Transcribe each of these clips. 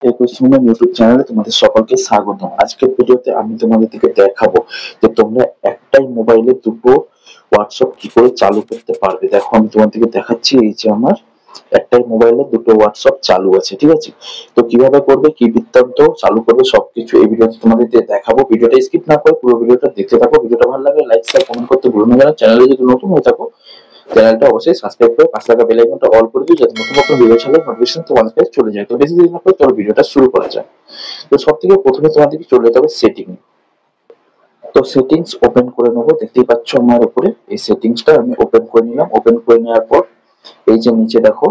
একুশ ইউটিউব চ্যানেলে তোমাদের সকলকে স্বাগতম। আজকের ভিডিওতে আমি তোমাদেরকে দেখাবো যে তোমরা একটাই মোবাইলে দুটো হোয়াটসঅ্যাপ কি করে চালু করতে পারবে। দেখো আমি তোমাদেরকে দেখাচ্ছি, এই যে আমার একটাই মোবাইলে দুটো হোয়াটসঅ্যাপ চালু আছে, ঠিক আছে। তো কিভাবে করবে, কি বৃত্তান্ত চালু করবে, সবকিছু এই ভিডিওতে তোমাদের দেখাবো। ভিডিওটা স্কিপ না করে পুরো ভিডিওটা দেখতে থাকো। ভিডিওটা ভালো লাগলে লাইক শেয়ার কমেন্ট করতে ভুলো না। যারা চ্যানেলে যদি নতুন হয়ে থাকো, চ্যানেলটা অবশ্যই সাবস্ক্রাইব করে পাশে থাকা বেল আইকনটা অল করে দিও, যাতে নতুন নতুন ভিডিও ছাড়লে নোটিফিকেশন তোমাদের কাছে চলে যায়। তো বেশি দেরি না করে চলো ভিডিওটা শুরু করা যাক। তো সবথেকে প্রথমে তোমাদেরকে চলে যেতে হবে সেটিং। তো সেটিংস ওপেন করে নেবো, দেখতেই পাচ্ছ আমার উপরে এই সেটিংসটা আমি ওপেন করে নিলাম। ওপেন করে নেওয়ার পর এই যে নিচে দেখো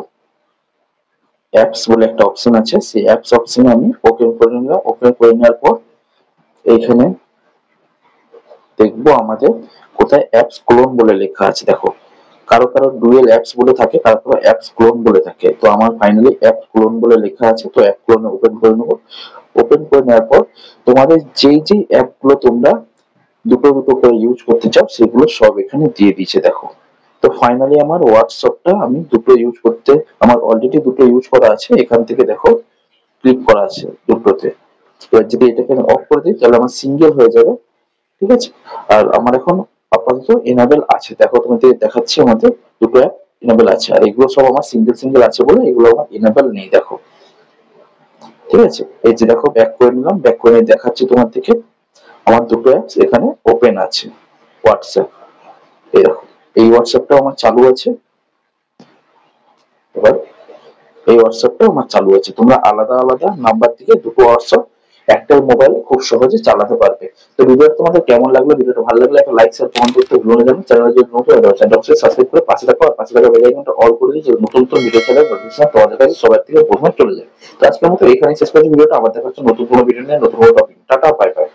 অ্যাপস বলে একটা অপশন আছে, সেই অ্যাপস অপশনে আমি ওপেন করে নিলাম। ওপেন করে নেওয়ার পর এইখানে দেখবো আমাদের কোথায় অ্যাপস ক্লোন বলে লেখা আছে। দেখো কারো কারো ডুয়েল অ্যাপস বলে থাকে, কারো কারো অ্যাপস ক্লোন বলে থাকে। তো আমার ফাইনালি অ্যাপ ক্লোন বলে লেখা আছে, তো অ্যাপ ক্লোনে ওপেন করে নেবো। ওপেন করে নেওয়ার পর তোমাদের যেই যেই অ্যাপগুলো তোমরা দুটো দুটো করে ইউজ করতে চাও সেগুলো সব এখানে দিয়ে দিয়েছে। দেখো তো ফাইনালি আমার হোয়াটসঅ্যাপটা আমি দুটো ইউজ করতে, আমার অলরেডি দুটো ইউজ করা আছে। এখান থেকে দেখো ক্লিক করা আছে দুটোতে। এবার যদি এটাকে আমি অফ করে দিই তাহলে আমার সিঙ্গেল হয়ে যাবে, ঠিক আছে। আর আমার এখন আপাতত এনাবেল আছে, দেখো তোমাদের দেখাচ্ছি আমাদের দুটো অ্যাপ এনাবেল আছে। আর এগুলো সব আমার সিঙ্গেল সিঙ্গেল আছে বলে এগুলো আমার এনাবেল নেই, দেখো ঠিক আছে। এই যে দেখো ব্যাক করে নিলাম, ব্যাক করে নিয়ে দেখাচ্ছি তোমার থেকে আমার দুটো অ্যাপস এখানে ওপেন আছে। হোয়াটসঅ্যাপ, এই দেখো এই হোয়াটসঅ্যাপটাও আমার চালু আছে। এবার এই হোয়াটসঅ্যাপটাও আমার চালু আছে। তোমরা আলাদা আলাদা নাম্বার থেকে দুটো হোয়াটসঅ্যাপ একটাই মোবাইলে খুব সহজে চালাতে পারবে। তো ভিডিওটা তোমাদের কেমন লাগলো, ভিডিওটা ভালো লাগলে একটা লাইক শেয়ার কমেন্ট করতে ভুলো না। জানো চ্যানেলে যদি নতুন হয়ে চ্যানেলটা অবশ্যই সাবস্ক্রাইব করে পাশে থাকো, আর পাশে থাকা বেল আইকনটা অল করে দিই, যে নতুন নতুন ভিডিও ছাড়ার নোটিফিকেশন তোমাদের কাছে সবার থেকে প্রথমে চলে যায়। তো আজকের মতো এখানেই শেষ করছি ভিডিওটা। আবার দেখা হচ্ছে নতুন কোনো ভিডিও নিয়ে, নতুন কোনো টপিক। Tata, bye bye.